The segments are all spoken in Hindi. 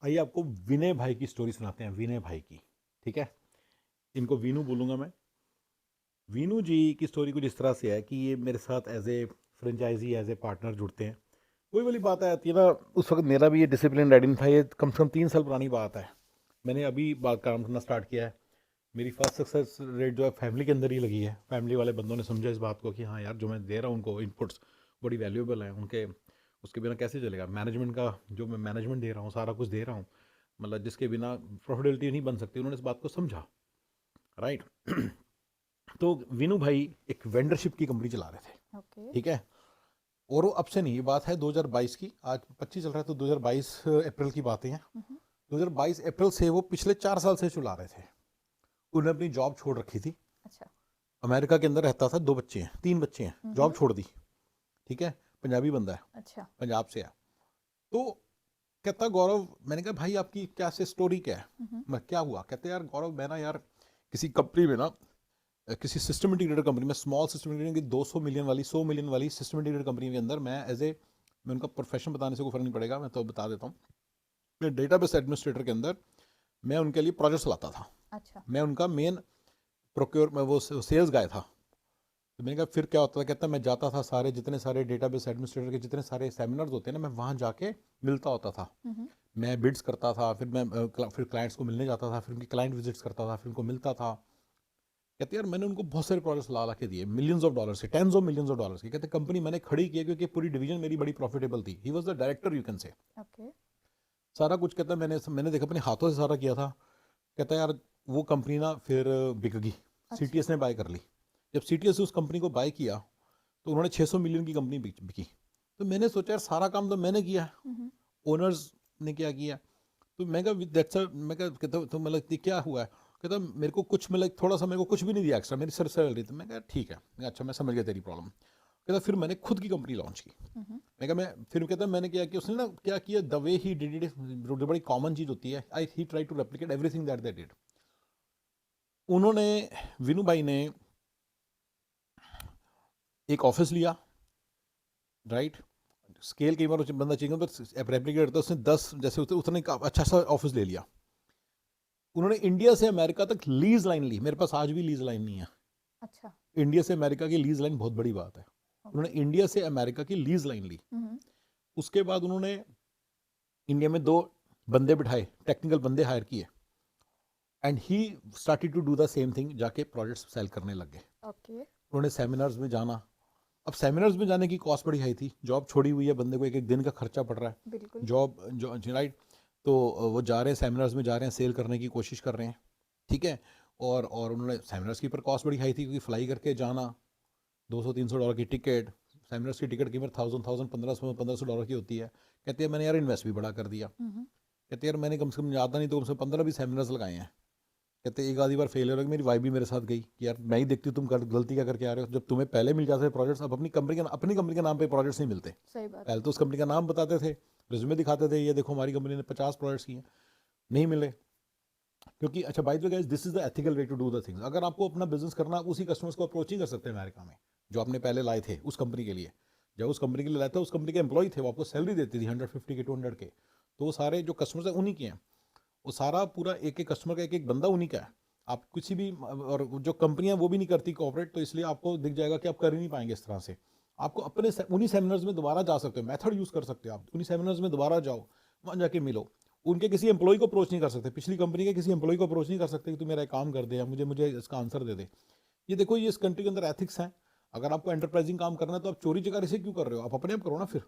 आइए आपको विनय भाई की स्टोरी सुनाते हैं, विनय भाई की। ठीक है, इनको वीनू बोलूँगा मैं। वीनू जी की स्टोरी कुछ इस तरह से है कि ये मेरे साथ as a franchisee as a partner जुड़ते हैं। वही वाली बात आती है ना, उस वक्त मेरा भी ये डिसिप्लिन रेडी नहीं था। ये कम से कम 3 साल पुरानी बात है। मैंने अभी बात काम करना स्टार्ट किया है। मेरी फर्स्ट सक्सेस रेट जो है फैमिली के अंदर ही लगी है। फैमिली वाले बंदों ने समझा इस बात को कि हाँ यार, जो मैं दे रहा हूँ उनको इनपुट्स बड़ी वैल्यूएबल हैं उनके, उसके बिना कैसे चलेगा। मैनेजमेंट का जो मैं मैनेजमेंट दे रहा हूँ, सारा कुछ दे रहा हूँ, मतलब जिसके बिना प्रॉफिटेबिलिटी नहीं बन सकती। उन्होंने इस बात को समझा, राइट। तो विनू भाई एक वेंडरशिप की कंपनी चला रहे थे। ओके। ठीक है, और वो अब से नहीं, ये बात है 2022 की, आज 25 चल रहा है तो 2022 अप्रैल की बातें हैं। हम्म। 2022 अप्रैल से वो पिछले 4 साल से चला रहे थे। उन्होंने अपनी जॉब छोड़ रखी थी। अच्छा। अमेरिका के अंदर रहता था, 2 बच्चे हैं, 3 बच्चे हैं, जॉब हम्म। छोड़ दी। ठीक है, पंजाबी बंदा है, अच्छा। पंजाब से है। तो कहता गौरव, मैंने कहा भाई आपकी क्या से स्टोरी क्या है। हम्म। मैं क्या हुआ, कहते यार गौरव मैं ना यार किसी कंपनी में ना, किसी सिस्टम इंटीग्रेटर कंपनी में, स्मॉल सिस्टम इंटीग्रेटर की 200 मिलियन वाली 100 मिलियन वाली सिस्टम इंटीग्रेटर कंपनी के अंदर मैं एज ए, मैं उनका प्रोफेशन बताने से कोई फर्क नहीं पड़ेगा, मैं तो बता देता हूँ। मैं डेटाबेस एडमिनिस्ट्रेटर के अंदर मैं उनके लिए प्रोजेक्ट्स लाता था। अच्छा। मैं उनका मेन प्रोक्योर, मैं वो सेल्स गाय था। तो मैंने कहा फिर क्या होता था, कहता मैं जाता था सारे जितने सारे डेटाबेस एडमिनिस्ट्रेटर के जितने सारे सेमिनार्स होते हैं ना, मैं वहाँ जाके मिलता होता था। हम्म। मैं बिड्स करता था, फिर मैं फिर क्लाइंट्स को मिलने जाता था, फिर उनकी क्लाइंट विजिट्स करता था, फिर उनको मिलता था। कहते यार मैंने उनको बहुत सारे प्रोजेक्ट्स ला ला के दिए, मिलियंस ऑफ डॉलर्स के, tens of millions of dollars के। कहते कंपनी मैंने खड़ी की है क्योंकि पूरी डिवीजन मेरी बड़ी प्रॉफिटेबल थी। He was the director, you can say. Okay. सारा कुछ कहता मैंने मैंने देखा अपने हाथों से सारा किया था। कहता यार वो कंपनी ना फिर बिक गई, अच्छा। सीटीएस ने बाय कर ली। जब सीटीएस ने उस कंपनी को बाय किया तो उन्होंने 600 मिलियन की कंपनी बिकी। तो मैंने सोचा यार सारा काम तो मैंने किया, हम्म। ओनर्स ने क्या किया। तो मैं कहा दैट्स मैं कहता तो मतलब ये क्या हुआ है। कहता मेरे को कुछ मतलब थोड़ा सा, मेरे को कुछ भी नहीं दिया एक्स्ट्रा, मेरी सर सैलरी। तो मैं कहा ठीक है, मैं अच्छा मैं समझ गया तेरी प्रॉब्लम। कहता फिर मैंने खुद की कंपनी लॉन्च की। हम्म। मैं कहा मैं फिर कहता मैंने क्या किया, उसने ना क्या किया, the way he did it, जो बड़ी कॉमन चीज़ होती है, I he try to replicate everything that they did. उन्होंने, विनू भाई ने एक ऑफिस लिया, राइट। स्केल कई बार बंदा चाहिए तो रेप्लिकेट करता है, उसने 10 जैसे उतने का अच्छा सा ऑफिस ले लिया। उन्होंने इंडिया से अमेरिका तक लीज लाइन ली। मेरे पास आज भी लीज लाइन नहीं है। अच्छा। इंडिया से अमेरिका की लीज लाइन बहुत बड़ी बात है। उन्होंने ओके। इंडिया से अमेरिका की लीज लाइन ली। हम्म। उसके बाद उन्होंने इंडिया में 2 बंदे बिठाए, टेक्निकल बंदे हायर किए, and he started to do the same thing, जाके प्रोजेक्ट्स सेल करने लग गए। ओके। उन्होंने सेमिनार्स में जाना। अब सेमिनार्स में जाने की कॉस्ट बड़ी हाई थी, जॉब छोड़ी हुई है, बंदे को एक एक दिन का खर्चा पड़ रहा है। बिल्कुल। जॉब जो, राइट। तो वो जा रहे हैं सेमिनार्स में, जा रहे हैं, सेल करने की कोशिश कर रहे हैं। ठीक है, और उन्होंने सेमिनार्स की पर कॉस्ट बड़ी हाई थी क्योंकि फ्लाई करके जाना, $200-300 की टिकट। सेमिनार्स की टिकट कीमत 1000 $1500 की होती है। कहते हैं मैंने यार इन्वेस्ट भी बड़ा कर दिया। हम्म। कहते यार मैंने कम से कम ज़्यादा नहीं तो कम से कम 15 भी सेमिनार्स लगाए हैं। कहते एक आधी बार फेल हो रहा है। मेरी वाइफ भी मेरे साथ गई कि यार मैं ही देखती हूँ तुम गलती क्या करके आ रहे हो, जब तुम्हें पहले मिल जाते थे प्रोजेक्ट्स, अब अपनी कंपनी के नाम पे प्रोजेक्ट्स नहीं मिलते। सही बात पहले है। तो उस कंपनी का नाम बताते थे, रिज्यूमे दिखाते थे, ये देखो हमारी कंपनी ने 50 प्रोजेक्ट्स किए, नहीं मिले। क्योंकि अच्छा by the way guys, this is the ethical way to do the things. अगर आपको अपना बिजनेस करना, आप उसी कस्टमर्स को अप्रोच ही कर सकते हैं अमेरिका में जो आपने पहले लाए थे उस कंपनी के लिए। जब उस कंपनी के लिए लाए थे, उस कंपनी के एम्प्लॉय थे, वो आपको सैलरी देती थी 150 के 200 के। तो वो सारे जो कस्टमर्स हैं उन्हीं के हैं। वो सारा पूरा एक एक कस्टमर का एक एक बंदा उन्हीं का है। आप किसी भी, और जो कंपनियां वो भी नहीं करती कॉपरेट, तो इसलिए आपको दिख जाएगा कि आप कर ही नहीं पाएंगे इस तरह से। आपको अपने उन्हीं सेमिनार्स में दोबारा जा सकते हो, मेथड यूज कर सकते हो, आप उन्हीं सेमिनार्स में दोबारा जाओ, वहाँ जाके मिलो। उनके किसी एम्प्लॉय को अप्रोच नहीं कर सकते, पिछली कंपनी के किसी एम्प्लॉय को अप्रोच नहीं कर सकते कि तू मेरा एक काम कर दे या मुझे मुझे इसका आंसर दे दे। ये देखो, ये इस कंट्री के अंदर एथिक्स हैं। अगर आपको एंटरप्राइजिंग काम करना है तो आप चोरी चकारी से क्यों कर रहे हो, आप अपने आप करो ना फिर,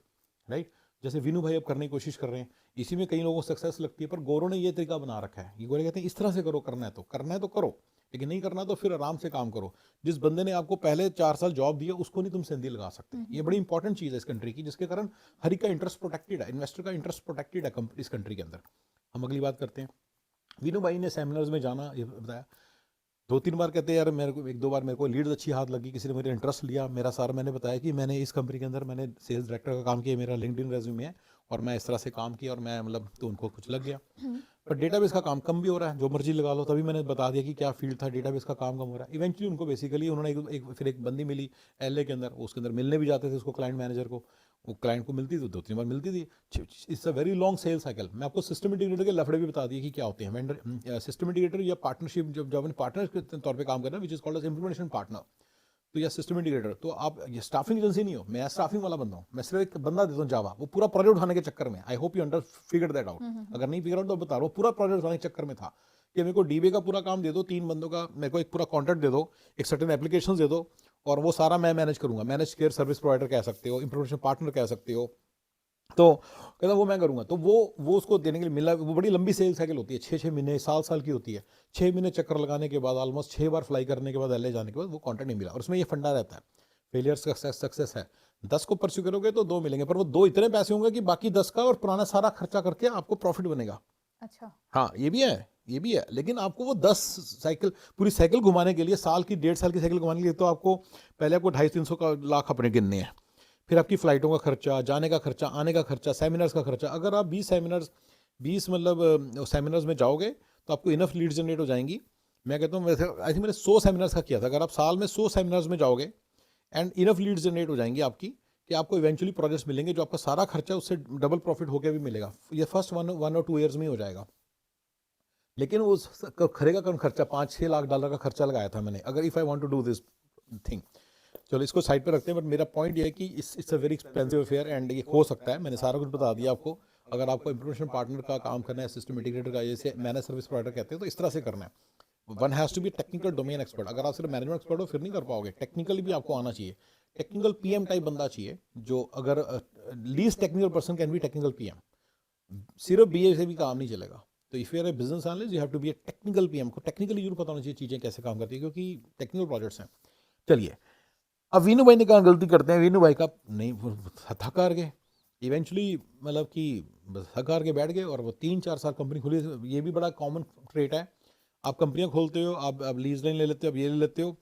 राइट। जैसे विनू भाई अब करने की कोशिश कर रहे हैं, इसी में कई लोगों को सक्सेस लगती है, पर गोरों ने ये तरीका बना रखा है। ये गोरे कहते हैं इस तरह से करो, करना है तो करो, लेकिन नहीं करना तो फिर आराम से काम करो। जिस बंदे ने आपको पहले 4 साल जॉब दी है उसको नहीं तुम संधी लगा सकते। ये बड़ी हम्म। इंपॉर्टेंट चीज़ है इस कंट्री की, जिसके कारण हर एक का इंटरेस्ट प्रोटेक्टेड है, इन्वेस्टर का इंटरेस्ट प्रोटेक्टेड है इस कंट्री के अंदर। हम अगली बात करते हैं। वीनू भाई ने सेमिनार्स में जाना, ये बताया 2-3 बार। कहते हैं यार मेरे को 1-2 बार मेरे को लीड्स अच्छी हाथ लगी, किसी ने मेरे इंटरेस्ट लिया मेरा। सारा मैंने बताया कि मैंने इस कंपनी के अंदर मैंने सेल्स डायरेक्टर का काम किया, मेरा लिंक्डइन रेज्यूमे है, और मैं इस तरह से काम किया, और मैं मतलब तो उनको कुछ लग गया। पर डेटाबेस का काम कम भी हो रहा है, जो मर्जी लगा लो। तभी मैंने बता दिया कि क्या फील्ड था, डेटाबेस का काम कम हो रहा है। इवेंचुअली उनको बेसिकली उन्होंने फिर एक बंदी मिली एलए के अंदर, उसके अंदर मिलने भी जाते थे उसको, क्लाइंट मैनेजर को। वो क्लाइंट को मिलती थी, 2-3 बार मिलती थी। It's a very long sale cycle. मैं आपको सिस्टम इंटीग्रेटर के लफड़े भी बता दिए कि क्या होते हैं। वेंडर सिस्टम इंटीग्रेटर या पार्टनरशिप, जब अपने पार्टनर के तौर पे काम करना, which is called as implementation partner, तो या सिस्टम इंटीग्रेटर, तो आप ये स्टाफिंग एजेंसी नहीं हो, मैं स्टाफिंग वाला बंदा हूँ। मैं सिर्फ एक बंदा देता हूँ जावा, वो पूरा प्रोजेक्ट उठाने के चक्कर में, I hope you under figure that out. अगर नहीं फिगर आउट तो बता रहा हूँ, पूरा प्रोजेक्ट उठाने के चक्कर में था कि मेरे को डीबी का पूरा काम दे दो, 3 बंदों का मेरे को एक पूरा कॉन्ट्रैक्ट दे दो, एक सर्टेन एप्लीकेशन दे दो, और वो सारा मैं मैनेज करूंगा। मैनेज केयर सर्विस प्रोवाइडर कह सकते हो, इंप्लीमेंटेशन पार्टनर कह सकते हो। तो कहता वो मैं करूंगा। तो वो उसको देने के लिए मिला। वो बड़ी लंबी सेल साइकिल होती है, 6-6 महीने, साल की होती है। 6 महीने चक्कर लगाने के बाद, ऑलमोस्ट 6 बार फ्लाई करने के बाद, एलए जाने के बाद वो कॉन्ट्रैक्ट नहीं मिला। और उसमें ये फंडा रहता है, फेलियर सक्सेस है। 10 को परस्यू करोगे तो 2 मिलेंगे, पर वो 2 इतने पैसे होंगे कि बाकी 10 का और पुराना सारा खर्चा करके आपको प्रॉफिट बनेगा। अच्छा, हाँ, ये भी है, लेकिन आपको वो 10 साइकिल, पूरी साइकिल घुमाने के लिए, साल की 1.5 साल की साइकिल घुमाने के लिए, तो आपको पहले आपको 250-300 का लाख अपने गिनने हैं। फिर आपकी फ्लाइटों का खर्चा, जाने का खर्चा, आने का खर्चा, सेमिनार्स का खर्चा। अगर आप 20 मतलब सेमिनार्स में जाओगे तो आपको इनफ लीड जनरेट हो जाएंगी। मैं कहता हूँ, वैसे आई थिंक मैंने 100 सेमिनार्स का किया था। अगर आप साल में 100 सेमिनार्स में जाओगे एंड इनफ लीड जनरेट हो जाएंगी आपकी, कि आपको इवेंचुअली प्रोजेक्ट्स मिलेंगे जो आपका सारा खर्चा उससे डबल प्रॉफिट होकर भी मिलेगा। ये फर्स्ट 1 और 2 ईयर्स में ही हो जाएगा। लेकिन वो खरेगा कम खर्चा, $5-6 लाख का खर्चा लगाया था मैंने, अगर if I want to do this thing. चलो इसको साइड पे रखते हैं, बट मेरा पॉइंट ये है कि it's a very expensive affair, and ये हो सकता है। मैंने सारा कुछ बता दिया आपको। अगर आपको इंप्लीमेंटेशन पार्टनर का काम करना है, सिस्टम इंटीग्रेटर का, जैसे मैनेज सर्विस प्रोवाइडर कहते हैं, तो इस तरह से करना है। One has to be technical domain expert. अगर आप सिर्फ मैनेजमेंट एक्सपर्ट हो फिर नहीं कर पाओगे, टेक्निकली भी आपको आना चाहिए। टेक्निकल पीएम टाइप बंदा चाहिए, जो अगर least technical person can be technical PM. सिर्फ बीए से भी काम नहीं चलेगा। तो if you are a business analyst, you have to be a technical PM. को टेक्निकली जरूर पता होना चाहिए चीज़ें कैसे काम करती है, क्योंकि टेक्निकल प्रोजेक्ट्स हैं। चलिए, अब वीनू भाई ने कहा गलती करते हैं। वीनू भाई का नहीं, थक हार गए इवेंचुअली, मतलब कि थक हार के बैठ गए, और वो 3-4 साल कंपनी खुली। ये भी बड़ा कॉमन ट्रेट है। आप कंपनियां खोलते हो, आप लीज लाइन ले लेते हो, अब ये ले लेते हो,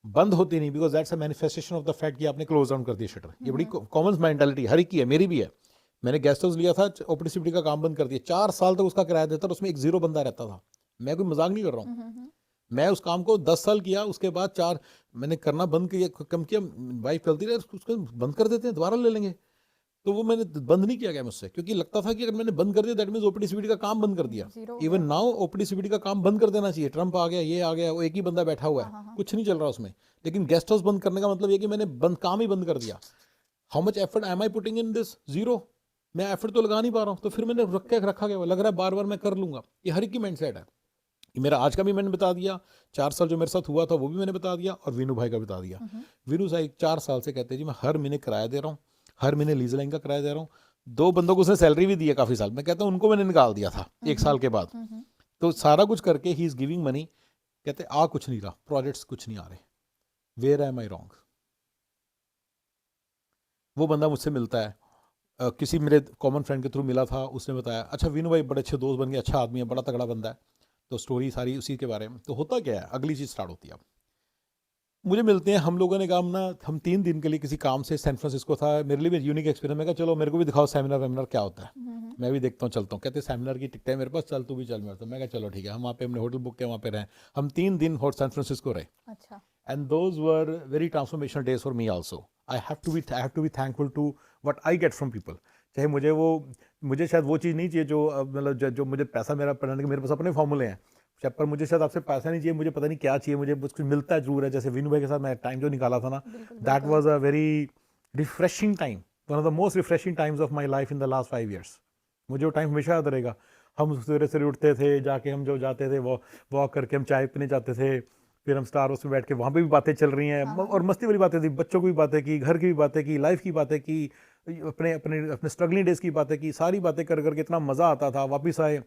बंद होती नहीं, because that's a manifestation of the fact कि आपने क्लोज डाउन कर दिया शटर। ये बड़ी कॉमन मेंटालिटी हर एक की है, मेरी भी है। मैंने गेस्ट हाउस लिया था, ओपीडी का काम बंद कर दिया, 4 साल तक उसका किराया देता, और उसमें एक 0 बंदा रहता था। मैं कोई मजाक नहीं कर रहा हूँ। मैं उस काम को 10 साल किया, उसके बाद 4 मैंने करना बंद किया, कम किया। वाइफ चलती रहे, उसको बंद कर देते हैं, दोबारा ले लेंगे। तो वो मैंने बंद नहीं किया गया मुझसे, क्योंकि लगता था कि अगर मैंने बंद कर दिया दैट मींस ओपीडी का काम बंद कर दिया। इवन नाउ ओपीडी का काम बंद कर देना चाहिए। ट्रंप आ गया, ये आ गया, वो एक ही बंदा बैठा हुआ है, कुछ नहीं चल रहा उसमें। लेकिन गेस्ट हाउस बंद करने का मतलब ये कि मैंने काम ही बंद कर दिया। How much effort am I putting in this? 0। मैं एफर्ट तो लगा नहीं पा रहा हूँ, तो फिर मैंने रखा गया, लग रहा है बार बार मैं कर लूंगा। ये हर एक की माइंडसेट है। मेरा आज का भी मैंने बता दिया, 4 साल जो मेरे साथ हुआ था वो भी मैंने बता दिया, और वीनू भाई का बता दिया। वीनू भाई 4 साल से कहते हैं जी मैं हर महीने किराया दे रहा हूँ, हर महीने लीज लाइन का किराया दे रहा हूँ। 2 बंदों को उसने सैलरी भी दी है काफ़ी साल। मैं कहता हूँ उनको मैंने निकाल दिया था 1 साल के बाद। तो सारा कुछ करके ही इज़ गिविंग मनी। कहते आ कुछ नहीं रहा, प्रोजेक्ट्स कुछ नहीं आ रहे, वेयर एम आई रॉन्ग? वो बंदा मुझसे मिलता है, किसी मेरे कॉमन फ्रेंड के थ्रू मिला था, उसने बताया अच्छा वीनू भाई बड़े अच्छे दोस्त बन गए, अच्छा आदमी है, बड़ा तगड़ा बंदा है। तो स्टोरी सारी उसी के बारे में। तो होता क्या है, अगली चीज़ स्टार्ट होती है। अब मुझे मिलते हैं, हम लोगों ने काम ना, हम 3 दिन के लिए किसी काम से सैन फ्रांसिस्को था। मेरे लिए भी यूनिक एक्सपीरियंस। मैं कहा चलो मेरे को भी दिखाओ सेमिनार वेमिनार क्या होता है, मैं भी देखता हूँ, चलता हूँ। कहते सेमिनार की टिकट है मेरे पास, चल तू भी चल मेरे साथ। मैं कहा चलो ठीक है। हम वहाँ पे हमने होटल बुक किया, वहाँ पे रहे हम 3 दिन सैन फ्रांसिस्को रहे। अच्छा, and those were very transformational days for me also. I have to be thankful to what I get from people. चाहे मुझे शायद वो चीज़ नहीं चाहिए जो मतलब जो मुझे पैसा मेरा पढ़ने के, मेरे पास अपने फॉर्मूले हैं। पर मुझे शायद आपसे पैसा नहीं चाहिए, मुझे पता नहीं क्या चाहिए, मुझे कुछ मिलता है जरूर है। जैसे वीनू भाई के साथ मैं टाइम जो निकाला था ना, that was a very refreshing time, one of the most refreshing times of my life in the last 5 years। मुझे वो टाइम हमेशा याद रहेगा। हम सवेरे सवेरे उठते थे, जाके हम जो जाते थे वॉक करके हम चाय पीने जाते थे। फिर हम स्टार हाउस में बैठ के, वहाँ पे भी बातें चल रही हैं, और मस्ती वाली बातें थी, बच्चों की भी बातें की, घर की भी बातें की, लाइफ की बातें की, अपने अपने अपने स्ट्रगलिंग डेज की बातें की। सारी बातें कर करके इतना मज़ा आता था। वापस आए,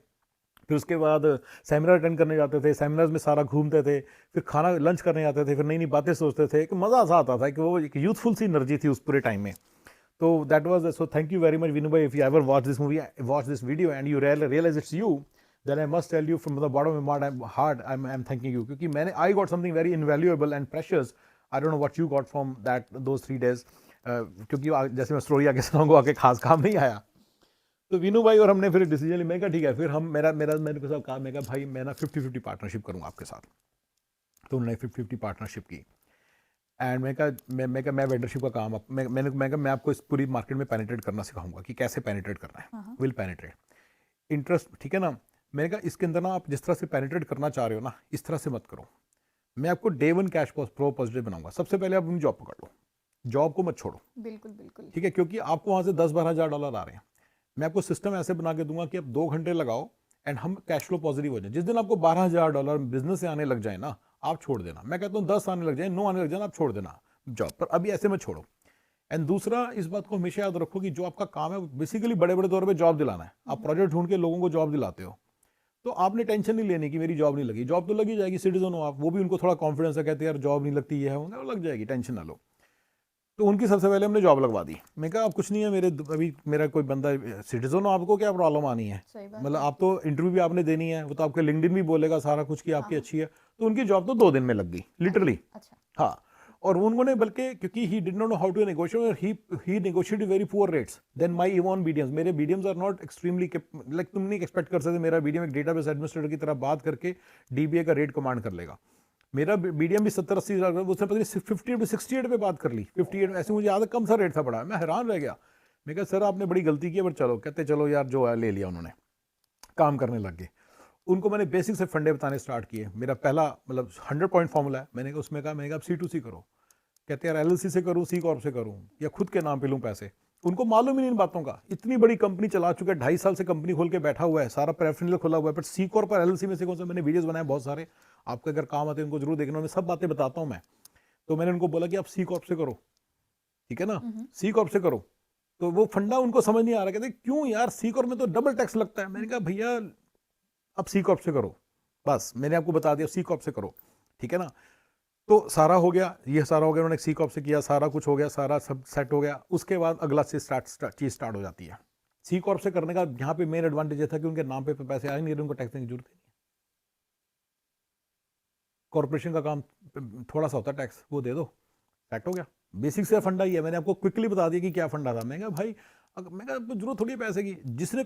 फिर उसके बाद सेमिनार अटेंड करने जाते थे, सेमिनार्स में सारा घूमते थे, फिर खाना लंच करने जाते थे, फिर नई नई बातें सोचते थे। कि मज़ा सा आता था, कि वो एक यूथफुल सी एनर्जी थी उस पूरे टाइम में। तो that was so thank you very much Vinu भाई, if you ever watch this movie, watch this video and you realise it's you, then I must tell you from the bottom of my heart, I'm thanking you, क्योंकि मैंने I got something very invaluable and precious. I don't know what you got from those 3 days, क्योंकि जैसे मैं स्टोरी आगे सुनाऊंगा, आगे खास काम नहीं आया। तो वीनू भाई और हमने फिर डिसीजन लिया। मैं कहा ठीक है, फिर हम मेरे को सब कहा, मैं कहा भाई मैं ना 50-50 पार्टनरशिप करूँगा आपके साथ। तो उन्होंने 50-50 पार्टनरशिप की। एंड मैं वेंडरशिप का काम मैं आपको इस पूरी मार्केट में पेनिट्रेट करना सिखाऊंगा कि कैसे पेनिट्रेट करना है, विल पेनिट्रेट इंटरेस्ट, ठीक है ना। मैंने कहा इसके अंदर ना आप जिस तरह से पेनिट्रेट करना चाह रहे हो ना, इस तरह से मत करो। मैं आपको डे 1 कैश फ्लो पॉजिटिव बनाऊंगा। सबसे पहले आप अपनी जॉब पकड़ लो, जॉब को मत छोड़ो, बिल्कुल बिल्कुल, ठीक है, क्योंकि आपको वहां से 10-12 हज़ार डॉलर आ रहे हैं। मैं आपको सिस्टम ऐसे बना के दूंगा कि आप 2 घंटे लगाओ एंड हम कैश फ्लो पॉजिटिव हो जाए। जिस दिन आपको 12,000 डॉलर बिजनेस से आने लग जाए ना, आप छोड़ देना। मैं कहता हूँ 10 आने लग जाए, 9 आने लग जाए, आप छोड़ देना जॉब पर, अभी ऐसे में छोड़ो। एंड दूसरा, इस बात को हमेशा याद रखो कि जो आपका काम है बेसिकली बड़े बड़े तौर पे जॉब दिलाना है। आप प्रोजेक्ट ढूंढ के लोगों को जॉब दिलाते हो, तो आपने टेंशन नहीं लेनी कि मेरी जॉब नहीं लगी। जॉब तो लगी जाएगी, सिटीजन हो आप। वो भी उनको थोड़ा कॉन्फिडेंस है, कहते हैं यार जॉब नहीं लगती, ये है वो लग जाएगी, टेंशन ना लो। तो उनकी सबसे पहले हमने जॉब लगवा दी। मैं कहा अब कुछ नहीं है, अभी मेरा कोई बंदा सिटीजन हो, आपको क्या प्रॉब्लम आनी है, मतलब आप तो इंटरव्यू भी आपने देनी है, वो तो आपके लिंक्डइन भी बोलेगा सारा कुछ कि आपकी अच्छी है। तो उनकी जॉब तो 2 दिन में लग गई लिटरली। अच्छा, हाँ, और उन्होंने बल्कि क्योंकि he did not know how to negotiate, he negotiated very poor rates then my even BDMs. मेरे BDMs are not extremely like, तुम नहीं एक्सपेक्ट कर सकते मेरा बीडीएम एक डेटाबेस एडमिनिस्ट्रेटर की तरह बात करके डीबीए का रेट कमांड कर लेगा। मेरा बीडीएम भी 70-80 हज़ार, उसने पता नहीं 58 पे 68 पे बात कर ली, 58 ऐसे, मुझे याद है कम सा रेट था बड़ा। मैं हैरान रह गया। मैं कहा सर आपने बड़ी गलती की है, पर चलो, कहते चलो यार जो है ले लिया। उन्होंने काम करने लग गए। उनको मैंने बेसिक से फंडे बताने स्टार्ट किए। मेरा पहला मतलब 100 पॉइंट फॉर्मूला है, मैंने उसमें कहा, मैंने कहा C2C करो। कहते यार LLC से करूँ, C कॉर्प से करूँ, या खुद के नाम पे लूँ पैसे। उनको मालूम ही नहीं इन बातों का। इतनी बड़ी कंपनी चला चुका है, 2.5 साल से कंपनी खोल के बैठा हुआ है, सारा प्रेफरेंशियल खुला हुआ है, बट C कॉर्प और LLC में से कौन सा। मैंने वीडियोस बनाए बहुत सारे, आपके अगर काम आते हैं उनको जरूर देखना, मैं सब बातें बताता हूँ मैं। तो मैंने उनको बोला कि आप C कॉर्प से करो, ठीक है ना, C कॉर्प से करो। तो वो फंडा उनको समझ नहीं आ रहा, कहते क्यों यार C कॉर्प में तो डबल टैक्स लगता है। मैंने कहा भैया अब C कॉर्प से करो, बस मैंने आपको बता दिया, C कॉर्प से करो, ठीक है ना। तो सारा हो गया, ये सारा हो गया, उन्होंने C कॉर्प से किया, सारा कुछ हो गया, सारा सब सेट हो गया। उसके बाद अगला चीज स्टार्ट हो जाती है। C कॉर्प से करने का यहाँ पे मेन एडवांटेज ये था कि उनके नाम पे पैसे आए नहीं, उनको टैक्स देने की जरूरत नहीं। कॉर्पोरेशन का काम थोड़ा सा होता है टैक्स, वो दे दो, सेट हो गया। बेसिक से फंडा ही है। मैंने आपको क्विकली बता दिया कि क्या फंडा था। मैं कहा भाई, मैं कहा जरूरत थोड़ी है पैसे की। जिसने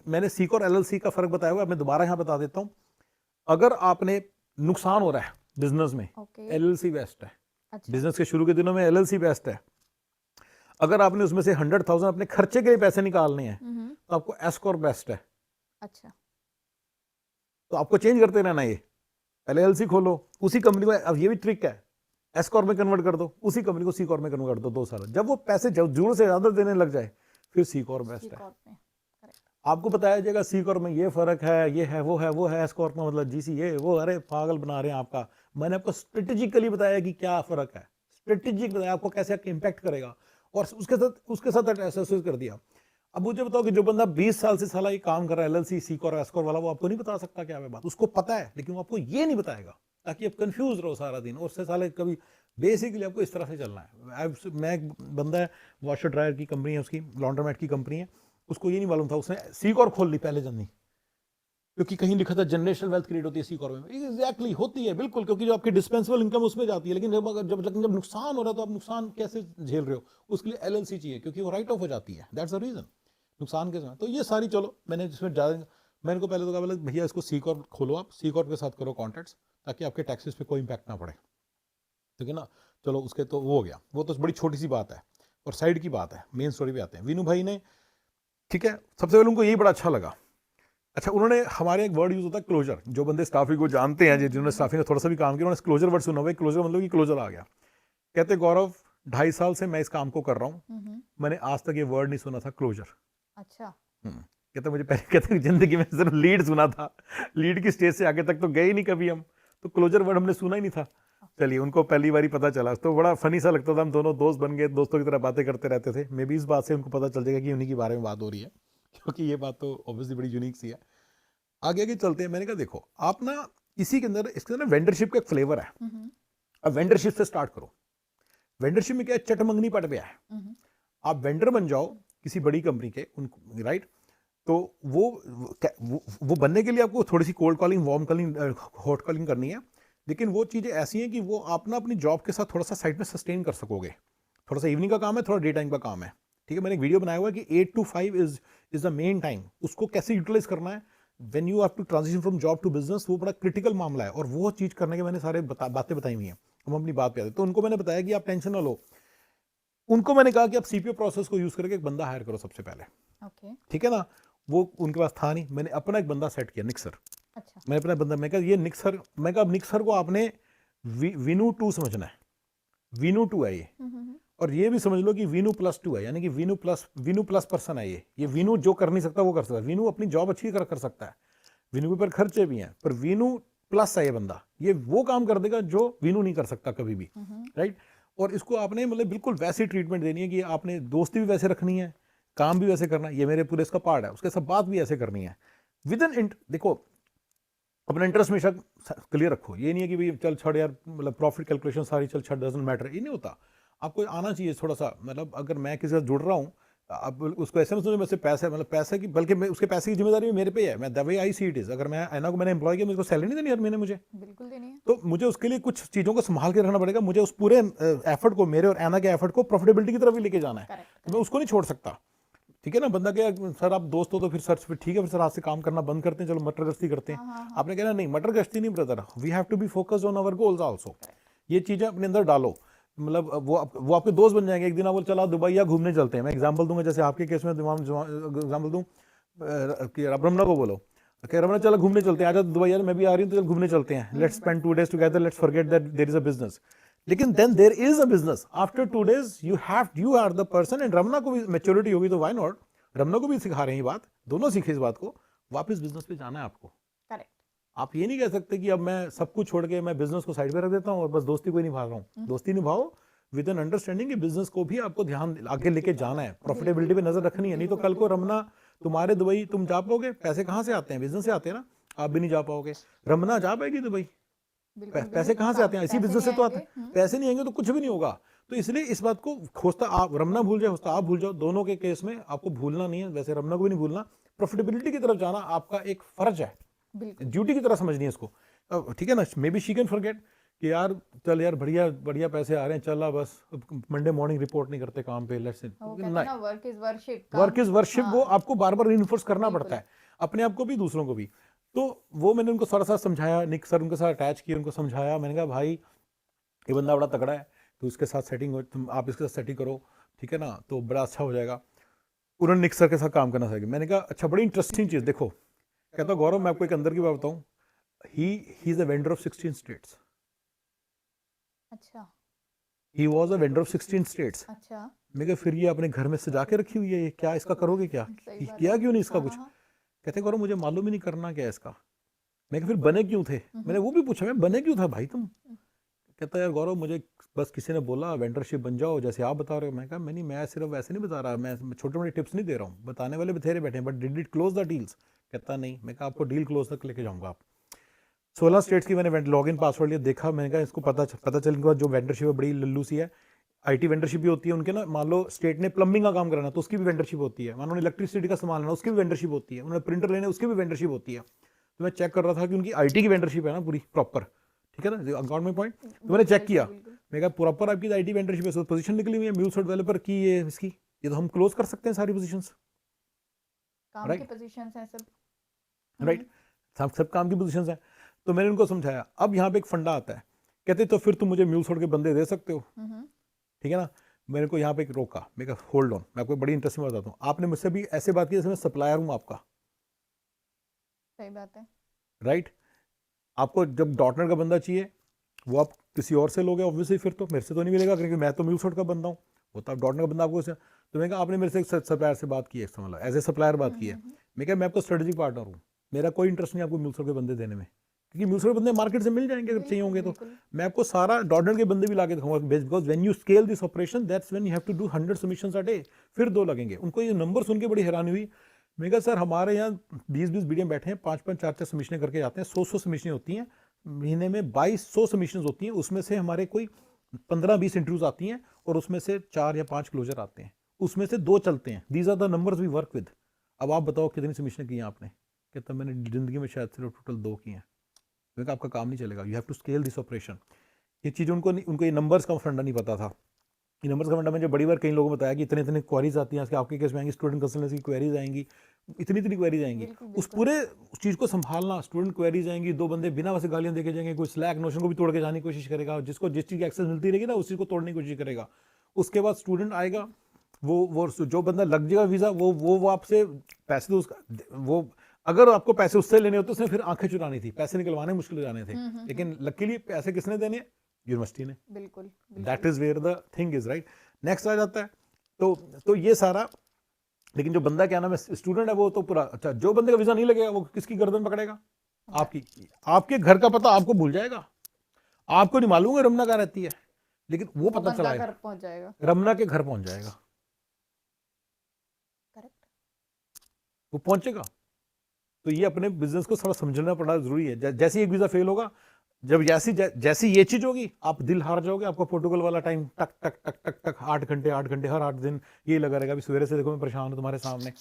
मैंने C और LLC का फर्क बताया हुआ, मैं दोबारा यहाँ बता देता हूँ। अगर आपने नुकसान हो रहा है बिजनेस में, LLC बेस्ट है। अच्छा, बिजनेस के शुरू के दिनों में LLC बेस्ट है। अगर आपने उसमें से 100,000 अपने खर्चे के लिए पैसे निकालने हैं, तो आपको S कॉर्प बेस्ट है। अच्छा, तो आपको चेंज करते रहना। ये पहले LLC खोलो, उसी कंपनी को, अब ये भी ट्रिक है, S कॉर्प में कन्वर्ट कर दो, उसी कंपनी को C कॉर्प में कन्वर्ट कर दो 2 साल। जब वो पैसे जरूरत से ज्यादा देने लग जाए, फिर C कॉर्प बेस्ट है। आपको बताया जाएगा C कॉर्प में ये फर्क है, ये है, वो है, वो है। S कॉर्प में मतलब GC ये वो, अरे पागल बना रहे हैं आपका। मैंने आपको स्ट्रेटेजिकली बताया कि क्या फर्क है, स्ट्रेटेजिक बताया आपको कैसे इंपैक्ट करेगा, और उसके साथ एसोसिएट कर दिया। अब मुझे बताओ कि जो बंदा 20 साल से साला ये काम कर रहा है, LLC C Corp S Corp वाला, वो आपको नहीं बता सकता क्या है बात। उसको पता है, लेकिन वो आपको ये नहीं बताएगा, ताकि आप कंफ्यूज रहो सारा दिन। और उससे साले कभी बेसिकली आपको इस तरह से चलना है। मैं एक बंदा है, वॉशर ड्रायर की कंपनी है उसकी, लॉन्ड्रोमैट की कंपनी है, उसको ये नहीं मालूम था, उसने C कॉर्प खोल ली पहले जन नहीं, क्योंकि कहीं लिखा था जनरेशनल वेल्थ क्रिएट होती है C कॉर्प में। एग्जैक्टली होती है बिल्कुल, क्योंकि जो आपकी डिस्पेंसेबल इनकम उसमें जाती है। लेकिन जब नुकसान हो रहा है, तो आप नुकसान कैसे झेल रहे हो, उसके लिए LLC चाहिए, क्योंकि वो राइट ऑफ हो जाती है। दैट्स द रीजन, नुकसान के समय। तो ये सारी, चलो मैंने जिसमें ज़्यादा, मैंने को पहले तो कहा भैया इसको C कॉर्प खोलो, आप C कॉर्प के साथ करो कॉन्ट्रैक्ट्स, ताकि आपके टैक्सेस पे कोई इंपैक्ट ना पड़े, ठीक है ना। चलो उसके तो वो हो गया, वो तो बड़ी छोटी सी बात है और साइड की बात है। मेन स्टोरी पे आते हैं। वीनू भाई ने, ठीक है, सबसे पहले उनको यही बड़ा अच्छा लगा। अच्छा, उन्होंने हमारे एक वर्ड यूज होता है क्लोजर, जो बंदे स्टाफिंग को जानते हैं, जिन्होंने स्टाफिंग का थोड़ा सा भी काम किया, उन्होंने क्लोजर वर्ड सुना हुआ है। क्लोजर मतलब कि क्लोजर आ गया। कहते गौरव 2.5 साल से मैं इस काम को कर रहा हूँ, मैंने आज तक ये वर्ड नहीं सुना था, क्लोजर। अच्छा, कहते मुझे पहले, कहते जिंदगी में सिर्फ लीड सुना था, लीड की स्टेज से आगे तक तो गए ही नहीं कभी हम, तो क्लोजर वर्ड हमने सुना ही नहीं था। चलिए, उनको पहली बारी पता चला, तो बड़ा फनी सा लगता था। हम दोनों दोस्त बन गए, दोस्तों की तरह बातें करते रहते थे। मे बी इस बात से उनको पता चल जाएगा कि उन्हीं के बारे में बात हो रही है, क्योंकि ये बात तो ऑब्वियसली बड़ी यूनिक सी है। आगे आगे चलते हैं। मैंने कहा देखो आप ना, इसी के अंदर, इसके अंदर वेंडरशिप का एक फ्लेवर है। अब वेंडरशिप से स्टार्ट करो। वेंडरशिप में क्या है, चटमंगनी पट पे है। आप वेंडर बन जाओ किसी बड़ी कंपनी के, उनको राइट, तो वो बनने के लिए आपको थोड़ी सी cold calling, warm calling, hot calling करनी है। लेकिन वो चीज़ें ऐसी हैं कि वो आप ना अपनी जॉब के साथ थोड़ा सा साइड में सस्टेन कर सकोगे। थोड़ा सा इवनिंग का काम है, थोड़ा डे टाइम का काम है, ठीक है। मैंने एक वीडियो बनाया हुआ है कि 8 to 5 is the main time. उसको कैसे यूटिलाइज करना है, when you have to transition from job to business, वो बड़ा क्रिटिकल मामला है। और वो चीज़ करने के मैंने सारे बातें बताई हुई हैं। हम अपनी बात पे आते हैं। तो उनको मैंने बताया कि आप टेंशन ना लो। उनको मैंने कहा कि आप सीपीओ प्रोसेस को यूज करके एक बंदा हायर करो सबसे पहले, ओके। ठीक है ना। वो उनके पास था नहीं, मैंने अपना एक बंदा सेट किया, निक्सर। अच्छा। मैंने अपना बंदा, मैं कहा ये निक्सर, मैं कहा अब निक्सर को आपने वीनू 2 समझना है, वीनू 2 है ये। और ये भी समझ लो कि वीनू प्लस 2 है, यानी कि वीनू प्लस पर्सन है ये वीनू जो कर नहीं सकता वो कर सकता है। वीनू अपनी जॉब अच्छी कर सकता है, वीनू के ऊपर खर्चे भी हैं, पर वीनू प्लस है ये बंदा, ये वो काम कर देगा जो वीनू नहीं कर सकता कभी भी, राइट। और इसको आपने मतलब बिल्कुल वैसी ट्रीटमेंट देनी है कि आपने दोस्ती भी वैसे रखनी है, काम भी वैसे करना है, ये मेरे पूरे इसका पार्ट है, उसके साथ बात भी ऐसे करनी है विद इन देखो अपना इंटरेस्ट हमेशा क्लियर रखो। ये नहीं है कि भाई चल छोड़ यार, मतलब प्रॉफिट कैलकुलेशन सारी चल छोड़, डजंट मैटर, ये नहीं होता। आपको आना चाहिए थोड़ा सा, मतलब अगर मैं किसी से जुड़ रहा हूँ, अब उसको ऐसे में समझो मैं से पैसे, मतलब पैसे की, बल्कि मैं उसके पैसे की जिम्मेदारी मेरे पे है, मैं the way I see it is. अगर मैं ऐना को मैंने एम्प्लॉय किया, मुझे सैलरी नहीं देनी हर महीने मुझे, बिल्कुल देनी है। तो मुझे उसके लिए कुछ चीज़ों को संभाल के रखना पड़ेगा। मुझे उस पूरे एफर्ट को, मेरे और ऐना के एफर्ट को प्रॉफिटेबिलिटी की तरफ भी लेके जाना है, करेक्ट। तो मैं उसको नहीं छोड़ सकता, ठीक है ना। बंदा क्या, सर आप दोस्त हो तो फिर सर फिर ठीक है, फिर सर आज से काम करना बंद करते हैं, चलो मटर गश्ती करते हैं। हाँ। आपने कहना नहीं, मटर गश्ती नहीं brother, we have to be focused on our goals also. ये चीज़ें अपने अंदर डालो, मतलब वो आपके दोस्त बन जाएंगे। एक दिन आप बोल चला दुबई या घूमने चलते हैं, मैं एग्जांपल दूंगा, जैसे आपके केस में एग्जांपल दूं कि आप रमना को बोलो कि रमना चलो घूमने चलते हैं, आजा दुबई यार मैं भी आ रही हूँ, तो चल घूमने चलते हैं, let's spend 2 days together, let's forget that there is a business. लेकिन then there is a business after 2 days, you are the person. And Ramana को भी मैच्योरिटी होगी तो व्हाई नॉट, रमना को भी सिखा रहे हैं ये बात, दोनों सीखे इस बात को, वापस बिजनेस पे जाना है आपको। करेक्ट। आप ये नहीं कह सकते कि अब मैं सब कुछ छोड़ के मैं बिजनेस को साइड पे रख देता हूँ और बस दोस्ती को ही निभा रहा हूँ। दोस्ती निभाओ विद एन अंडरस्टैंडिंग कि बिजनेस को भी आपको ध्यान आगे लेके जाना है, प्रॉफिटेबिलिटी पे नजर रखनी है। नहीं तो कल को रमना तुम्हारे दुबई तुम जा पाओगे, पैसे कहाँ से आते हैं, बिजनेस से आते हैं ना, आप भी नहीं जा पाओगे। रमना जा पाएगी दुबई, पैसे कहाँ से आते हैं, इसी बिजनेस से तो आते हैं। पैसे नहीं आएंगे तो कुछ भी नहीं होगा। तो इसलिए इस बात को खोजता, आप रमना भूल जाए, खोजता आप भूल जाओ, दोनों के केस में आपको भूलना नहीं है, वैसे रमना को भी नहीं भूलना। प्रॉफिटेबिलिटी की तरफ जाना आपका एक फर्ज है, ड्यूटी की तरह समझनी है इसको, ठीक है ना। May be she can forget कि यार चल यार बढ़िया बढ़िया पैसे आ रहे हैं, चला बस मंडे मॉर्निंग रिपोर्ट नहीं करते काम पे, लेट्स नहीं, work is worship. Work is worship, वो आपको बार बार रीइंफोर्स करना पड़ता है, अपने आप को भी दूसरों को भी। तो वो मैंने उनको थोड़ा सा समझाया, निक सर उनके साथ अटैच किए, उनको समझाया, मैंने कहा भाई ये बंदा बड़ा तगड़ा है, तो इसके साथ सेटिंग हो, तुम आप इसके साथ सेटिंग करो, ठीक है ना, तो बड़ा अच्छा हो जाएगा। उन्होंने निक सर के साथ काम करना चाहिए। मैंने कहा अच्छा, बड़ी इंटरेस्टिंग चीज़ देखो, कहता गौरव मैं आपको एक अंदर की बात बताऊँ, he is a vendor of 16 states. अच्छा। He was a vendor of 16 states. अच्छा। मैं कहा फिर ये अपने घर में सजा के रखी हुई है, ये क्या इसका करोगे क्या, किया क्यों नहीं इसका कुछ। कहते करो मुझे मालूम ही नहीं करना क्या है इसका। मैं फिर बने क्यों थे, मैंने वो भी पूछा, मैं बने क्यों था भाई तुम। कहता यार गौरव मुझे बस किसी ने बोला वेंडरशिप बन जाओ जैसे आप बता रहे हो। मैं कहा मैं सिर्फ ऐसे नहीं बता रहा, मैं छोटे मोटे टिप्स नहीं दे रहा हूँ, बताने वाले बथेरे बैठे हैं, but did it close the deals. कहता नहीं। मैं कहा आपको डील क्लोज तक लेके जाऊंगा। आप 16 स्टेट्स की मैंने लॉग इन पासवर्ड लिया, देखा, मैंने कहा इसको पता चल गया जो वेंडरशिप है बड़ी लल्लू सी है। आईटी वेंडरशिप भी होती है उनके ना, मान लो स्टेट ने प्लम्बिंग का काम कराना तो उसकी भी वेंडरशिप होती है, मान लो इलेक्ट्रिसिटी का सामान लेना उसकी भी वेंडरशिप होती है, उन्होंने प्रिंटर लेने उसकी भी वेंडरशिप होती है। तो मैं चेक कर रहा था कि उनकी आईटी की वेंडरशिप है ना पूरी प्रॉपर, ठीक है ना, गॉट माय पॉइंट। तो मैंने चेक किया, मैं कहा प्रॉपर आपकी आईटी वेंडरशिप है, पोजीशन निकली हुई है म्यूलसॉफ्ट डेवलपर की, ये इसकी, ये तो हम क्लोज कर सकते हैं सारी पोजीशंस, काम की पोजीशंस हैं सब, राइट, सब काम की पोजीशंस हैं। तो मैंने उनको समझाया। अब यहाँ पे एक फंडा आता है, कहते तो फिर तुम मुझे म्यूलसॉफ्ट के बंदे दे सकते हो, ठीक है ना। मेरे को यहाँ पे एक रोका, मैं कहा होल्ड ऑन, मैं आपको बड़ी इंटरेस्टिंग बताता हूँ, आपने मुझसे भी ऐसे बात की जैसे मैं सप्लायर हूँ आपका। सही बात है, राइट। आपको जब डॉटनेट का बंदा चाहिए वो आप किसी और से लोगे ऑब्वियसली, फिर तो मेरे से तो नहीं मिलेगा क्योंकि मैं तो म्यूलसॉफ्ट का बंदा हूँ, वो तो आप डॉटनेट का बंदा आपको। तो मैं कहा आपने मेरे से एक सप्लायर से बात की है, मतलब एज ए सप्लायर बात की है। मैं कहा मैं आपको स्ट्रेटेजिक पार्टनर हूँ, मेरा कोई इंटरेस्ट नहीं आपको म्यूलसॉफ्ट के बंदे देने में, क्योंकि म्यूलसॉफ्ट के बंदे मार्केट से मिल जाएंगे अगर चाहिए होंगे तो। मैं आपको सारा डॉटनेट के बंदे भी ला के दिखाऊंगा, because when you scale this operation that's when you have to do 100 submissions a day. फिर 2 लगेंगे। उनको ये नंबर सुन के बड़ी हैरानी हुई। मैं कहा सर हमारे यहाँ 20-20 बीडीएम बैठे हैं, 5-5 4-4 सबमिशनें करके जाते हैं, 100 सबमिशनें होती हैं महीने में, 2200 सबमिशंस होती हैं, उसमें से हमारे कोई 15-20 इंटरव्यूज आती हैं और उसमें से 4 या 5 क्लोजर आते हैं, उसमें से 2 चलते हैं। These are the numbers we work with. अब आप बताओ कितनी सबमिशनें की हैं आपने। कहता मैंने जिंदगी में शायद सिर्फ टोटल 2 की हैं। मैंने कहा आपका काम नहीं चलेगा, you have to scale this operation. ये चीज़ उनको ये नंबर्स का फंडा नहीं पता था। ये नंबर्स का फंडा में जो बड़ी बार कई लोगों ने बताया कि इतने इतने क्वेरीज आती हैं, आपके केस में आएंगी, स्टूडेंट कंसल्टेंसी की क्वेरीज आएंगी, इतनी इतनी क्वेरीज आएंगी। बिल्कुल उस बिल्कुल पूरे उस चीज़ को संभालना, स्टूडेंट क्वेरीज आएंगी, दो बंदे बिना वैसे गालियां देके जाएंगे, कोई स्लैक नोशन को भी तोड़ के जाने की कोशिश करेगा, जिसको जिस चीज़ की एक्सेस मिलती रहेगी ना उस चीज़ को तोड़ने की कोशिश करेगा। उसके बाद स्टूडेंट आएगा, वो जो बंदा लग जाएगा वीज़ा, वो आपसे पैसे तो उसका वो, अगर आपको पैसे उससे लेने होते उसने फिर आंखें चुरानी थी, पैसे निकलवाने मुश्किल हो जाने थे। लेकिन लकीली पैसे किसने देने हैं? यूनिवर्सिटी ने। बिल्कुल that is where the thing is, right. Next आ जाता है तो ये सारा, लेकिन जो बंदा क्या नाम है स्टूडेंट है वो तो पूरा, अच्छा जो बंदे का वीजा नहीं लगेगा वो किसकी गर्दन पकड़ेगा? आपकी। आपके घर का पता आपको भूल जाएगा, आपको नहीं मालूम है रमना कहाँ रहती है, लेकिन वो पता बंदा चला घर पहुंच जाएगा। रमना के घर पहुंच जाएगा, करेक्ट। वो पहुंचेगा। तो ये अपने बिजनेस को थोड़ा समझना पड़ा जरूरी है। जैसे एक वीजा फेल होगा, जब जैसी ये चीज होगी आप दिल हार जाओगे। आपका पोर्टुगल वाला टाइम टक टक टक टक टक 8 घंटे हर 8 दिन ये लगा रहेगा। अभी सवेरे से देखो मैं परेशान हूँ तुम्हारे सामने।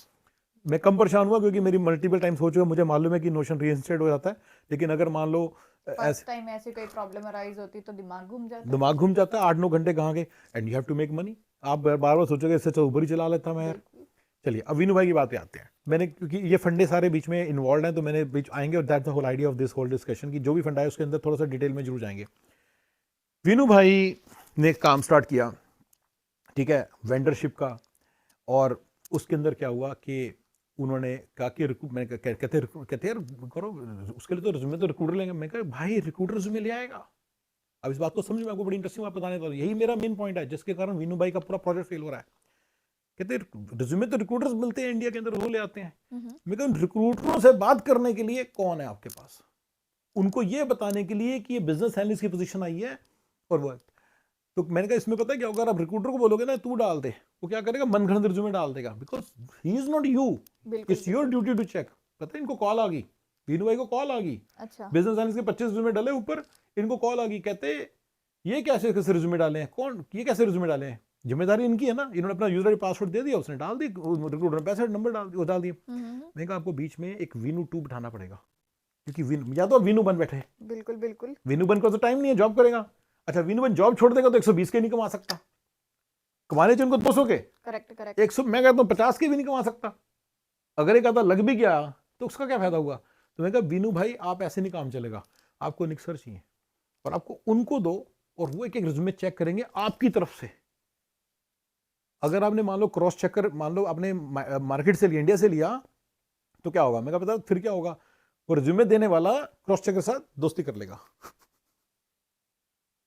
मैं कम परेशान हुआ क्योंकि मेरी मल्टीपल टाइम्स हो चुका, मुझे मालूम है कि नोशन रीइंस्टेट हो जाता है, लेकिन अगर मान लो फर्स्ट टाइम ऐसी कोई प्रॉब्लम अराइज होती तो दिमाग घूम जाता है। दिमाग घूम जाता है, 8-9 घंटे कहाँ के, and you have to make money. आप बार बार सोचोगे इससे अच्छा ऊबर ही चला लेता मैं यार। बिल्कुल। चलिए अब वीनू भाई की बात पे आते हैं। मैंने क्योंकि ये फंडे सारे बीच में इन्वॉल्व हैं तो मैंने बीच आएंगे, और that's the whole idea of this whole discussion, कि जो भी फंडा है उसके अंदर थोड़ा सा डिटेल में जरूर जाएंगे। वीनू भाई ने काम स्टार्ट किया, ठीक है, वेंडरशिप का, और उसके अंदर क्या हुआ कि उन्होंने कहा कि मैंने कहते यार करो उसके लिए तो रिज्यूमे तो रिक्रूटर लेंगे। मैं कहा भाई रिक्रूटर रिज्यूमे ले आएगा। अब इस बात को समझ में आपको बड़ी इंटरेस्टिंग बात बताने वाला हूं। यही मेरा मेन पॉइंट है जिसके कारण वीनू भाई का पूरा प्रोजेक्ट फेल हो रहा है। कहते रिज्यूमे तो रिक्रूटर्स मिलते हैं इंडिया के अंदर, वो ले आते हैं। मैं कहूँ रिक्रूटरों से बात करने के लिए कौन है आपके पास, उनको ये बताने के लिए कि ये बिजनेस एनालिस्ट की पोजीशन आई है और वो। तो मैंने कहा इसमें पता है क्या होगा, आप रिक्रूटर को बोलोगे ना तू डाल दे, वो क्या करेगा, मनगढ़ंत रिज्यूमे डाल देगा, because he is not you, it's your duty to check. पता है इनको कॉल आ गई, वीनू भाई को कॉल आ गई, अच्छा। बिजनेस एनालिस्ट के 25 रिज्यूमे डाले ऊपर, इनको कॉल आ गई, कहते ये कैसे कैसे रिज्यूमे डाले हैं, कौन ये कैसे रिज्यूमे डाले हैं, जिम्मेदारी इनकी है ना। इन्होंने अपना यूजर आई पासवर्ड दे दिया, उसने डाल दी, रिक्रूटर ने पैसे नंबर डाल दिए। मैंने कहा आपको बीच में एक वीनू 2 बिठाना पड़ेगा, क्योंकि या तो वीनू बन बैठे, बिल्कुल बिल्कुल। वीनू बन को तो टाइम नहीं है, जॉब करेगा। अच्छा वीनू बन जॉब छोड़ देगा तो 120 के नहीं कमा सकता, कमाने चाहिए उनको 200 के। Correct correct. 100 मैं कहता हूँ 50 के भी नहीं कमा सकता। अगर एक आधा लग भी गया तो उसका क्या फायदा हुआ। तो मैं कहा वीनू भाई आप ऐसे नहीं काम चलेगा, आपको निक्सर चाहिए, और आपको उनको दो, और वो एक एक रिज्यूमे चेक करेंगे आपकी तरफ से। अगर आपने मान लो क्रॉस चेक कर, मान लो आपने मार्केट से लिया, इंडिया से लिया, तो क्या होगा, मैं पता फिर क्या होगा, वो रिज्यूमे देने वाला क्रॉस चेक के साथ दोस्ती कर लेगा।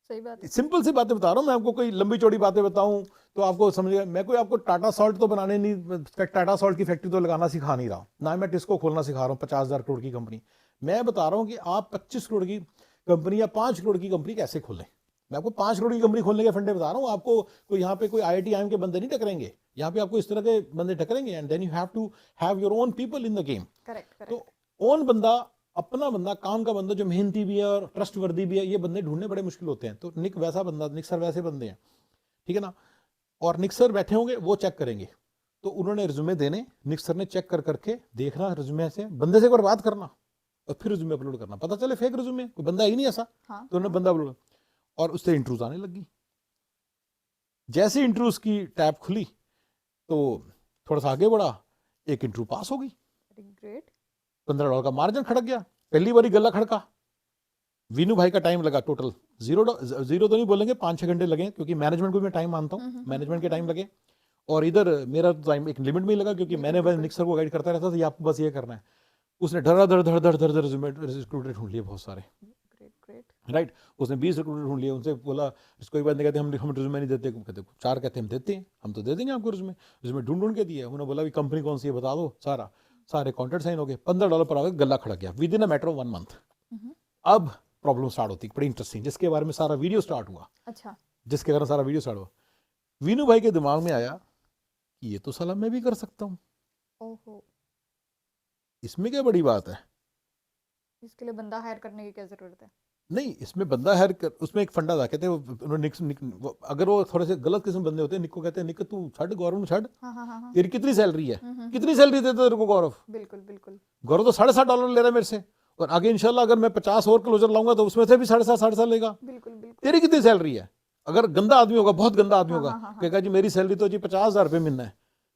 सही बात है। सिंपल सी बातें बता रहा हूं मैं आपको, कोई लंबी चौड़ी बातें बताऊं तो आपको समझेगा। मैं कोई आपको टाटा सॉल्ट तो बनाने नहीं, टाटा सॉल्ट की फैक्ट्री तो लगाना सिखा नहीं रहा, ना मैं टिस्को खोलना सिखा रहा हूँ 50,000 करोड़ की कंपनी। मैं बता रहा हूँ कि आप 25 करोड़ की कंपनी या 5 करोड़ की कंपनी कैसे खोलें। मैं आपको 5 करोड़ की कंपनी खोलने के फंडे बता रहा हूँ। आपको कोई यहाँ पे कोई IIT IIM के बंदे नहीं टकरेंगे, यहाँ पे आपको इस तरह के बंदे टकरेंगे, and then you have to have your own people in the game. Correct correct. तो ओन बंदा, अपना बंदा, काम का बंदा जो मेहनती भी है और ट्रस्ट वर्दी भी है, ये बंदे ढूंढने बड़े मुश्किल होते हैं। तो निक वैसा बंदा, निक सर वैसे बंदे हैं, ठीक है ना। और निक सर बैठे होंगे, वो चेक करेंगे, तो उन्होंने रिज्यूमे देने, निक सर ने चेक कर करके देखना, रिज्यूमे से बंदे से एक बार बात करना और फिर रिज्यूमे अपलोड करना। पता चले फेक रिज्यूमे, कोई बंदा ही नहीं ऐसा, हाँ, तो उन्होंने बंदा अपलोड, और उससे इंटरव्यूज आने लगी। जैसे इंटरव्यूज की टैब खुली तो थोड़ा सा आगे बढ़ा, एक इंटरव्यू पास हो गई, ग्रेट। $15 का मार्जिन खड़क गया। पहली बारी गला खड़का। वीनू भाई का टाइम लगा टोटल जीरो तो नहीं बोलेंगे, 5-6 घंटे लगे, क्योंकि मैनेजमेंट को मैं टाइम मानता हूँ, मैनेजमेंट के टाइम लगे, और इधर मेरा टाइम एक लिमिट में ही लगा, क्योंकि मैंने बस निक्सर को गाइड करता रहता था, ये आपको बस ये करना है। उसने धड़ रिक्रूटर ढूंढ लिए बहुत सारे, राइट। उसने 20 रिक्रूटर ढूंढ लिए, उनसे बोला, इसको एक बार कहते हम रिज्यूमे नहीं देते, कहते 4 कहते हम देते हैं, हम तो दे देंगे आपको रिज्यूमे ढूंढ के दिए। उन्होंने बोला कंपनी कौन सी है बता दो, सारे कॉन्ट्रैक्ट साइन हो गए, $15 पर आ गए, गला खड़क गया with in a matter of 1 month. अब प्रॉब्लम स्टार्ट होती, बड़ी इंटरेस्टिंग, जिसके बारे में सारा वीडियो स्टार्ट हुआ। अच्छा। जिसके कारण सारा वीडियो स्टार्ट हुआ, वीनू भाई के दिमाग में आया कि ये तो साला मैं भी कर सकता हूँ, ओहो, इसमें क्या बड़ी बात है, इसके लिए बंदा हायर करने की क्या जरूरत है। नहीं इसमें बंदा हायर कर, उसमें एक फंडा था, कहते हैं अगर वो थोड़े से गलत किस्म बंदे होते हैं, निक को कहते हैं निक तू छड़ गौरव छड़, तेरी कितनी सैलरी है, कितनी सैलरी देता तेरे को गौरव, बिल्कुल बिल्कुल। गौरव तो $7.5 ले रहा है मेरे से, और आगे इंशाल्लाह अगर मैं 50 और क्लोजर लाऊंगा तो उसमें से भी 7.5 लेगा, बिल्कुल बिल्कुल। तेरी कितनी सैलरी है। अगर गंदा आदमी होगा, बहुत गंदा आदमी हाँ, होगा, हाँ, हाँ, हाँ। कहेगा जी मेरी सैलरी तो जी 50,000 रुपये मिलना है,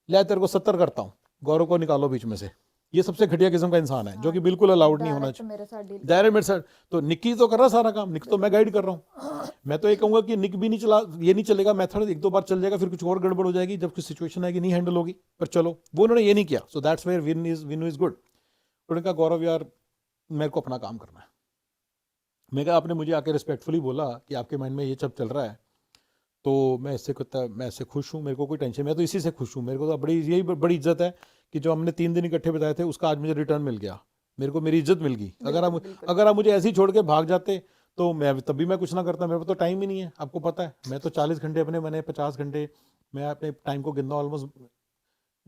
ले तेरे को 70 करता हूँ, गौरव को निकालो बीच में से। ये सबसे घटिया किस्म का इंसान है जो कि बिल्कुल अलाउड नहीं होना डायरेक्ट चाहिए। मेरे साथ डील दायरे मेरे साथ तो निक्की तो कर रहा सारा काम, निक तो मैं गाइड कर रहा हूँ। मैं तो ये कहूंगा कि निक भी नहीं चला, ये नहीं चलेगा मेथड, एक दो बार चल जाएगा फिर कुछ और गड़बड़ हो जाएगी, जब कुछ सिचुएशन आएगी नहीं हैंडल होगी, पर चलो वो उन्होंने ये नहीं किया। So that's where win is good. उन्होंने कहा गौरव यार मेरे को अपना काम करना है। मैं कहा आपने मुझे आके रिस्पेक्टफुली बोला कि आपके माइंड में ये सब चल रहा है, तो मैं इससे खुश हूँ, मेरे को कोई टेंशन, मैं तो इसी से खुश हूँ। मेरे को तो यही बड़ी इज्जत है कि जो हमने 3 दिन इकट्ठे बिताए थे उसका आज मुझे रिटर्न मिल गया, मेरे को मेरी इज्जत मिल गई। अगर आप मुझे ऐसे ही छोड़ के भाग जाते तो मैं तभी मैं कुछ ना करता, मेरे पास तो टाइम ही नहीं है। आपको पता है मैं तो 40 घंटे अपने, मैंने 50 घंटे मैं अपने टाइम को गिनता हूँ, ऑलमोस्ट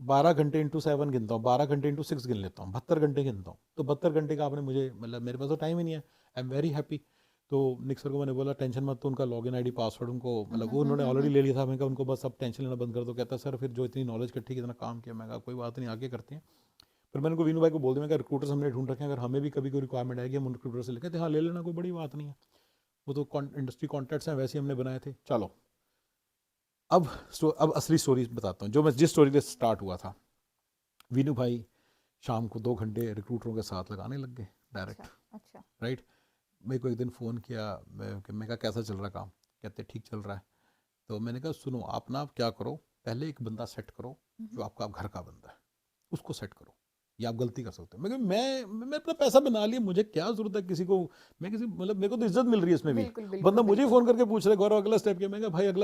12 घंटे इंटू 7 गिनता हूँ, 12 घंटे इंटू 6 गिन लेता हूँ, 72 घंटे गिनता हूँ। तो 72 घंटे का आपने मुझे, मतलब मेरे पास तो टाइम ही नहीं है। I am very happy. तो निक सर को मैंने बोला टेंशन मत, तो उनका लॉगिन आईडी पासवर्ड उनको, मतलब वो उन्होंने ऑलरेडी ले लिया था। मैं कहा उनको बस अब टेंशन लेना बंद कर दो। कहता सर फिर जो इतनी नॉलेज इकट्ठी की, इतना काम किया। मैं कहा कोई बात नहीं, आगे करते हैं। फिर मैंने उनको वीनू भाई को बोल दिया, मैं रिक्रूटर्स हमने ढूंढ रखे हैं, अगर हमें भी कभी कोई रिक्वायरमेंट आएगी हम उन रिक्रूटर से लेते हैं। हाँ ले लेना, कोई बड़ी बात नहीं है, वो तो इंडस्ट्री कॉन्टैक्ट्स हैं वैसे ही हमने बनाए थे। चलो अब असली स्टोरी बताता हूँ, जो मैं जिस स्टोरी से स्टार्ट हुआ था। वीनू भाई शाम को 2 घंटे रिक्रूटरों के साथ लगाने लग गए डायरेक्ट। अच्छा राइट। मेरे को एक दिन फ़ोन किया, मैं कहा कैसा चल रहा काम? कहते ठीक चल रहा है। तो मैंने कहा सुनो आप ना क्या करो, पहले एक बंदा सेट करो जो आपका घर का बंदा है, उसको सेट करो, या आप गलती कर सकते हो। मैं अपना पैसा बना लिया, मुझे क्या जरूरत है किसी को, मैं किसी, मतलब मेरे को तो इज्जत मिल रही है इसमें भी। बिल्कुल बंदा बिल्कुल मुझे बिल्कुल फ़ोन करके पूछ रहे गौरव अगला स्टेप क्या? मैं कहा भाई अगला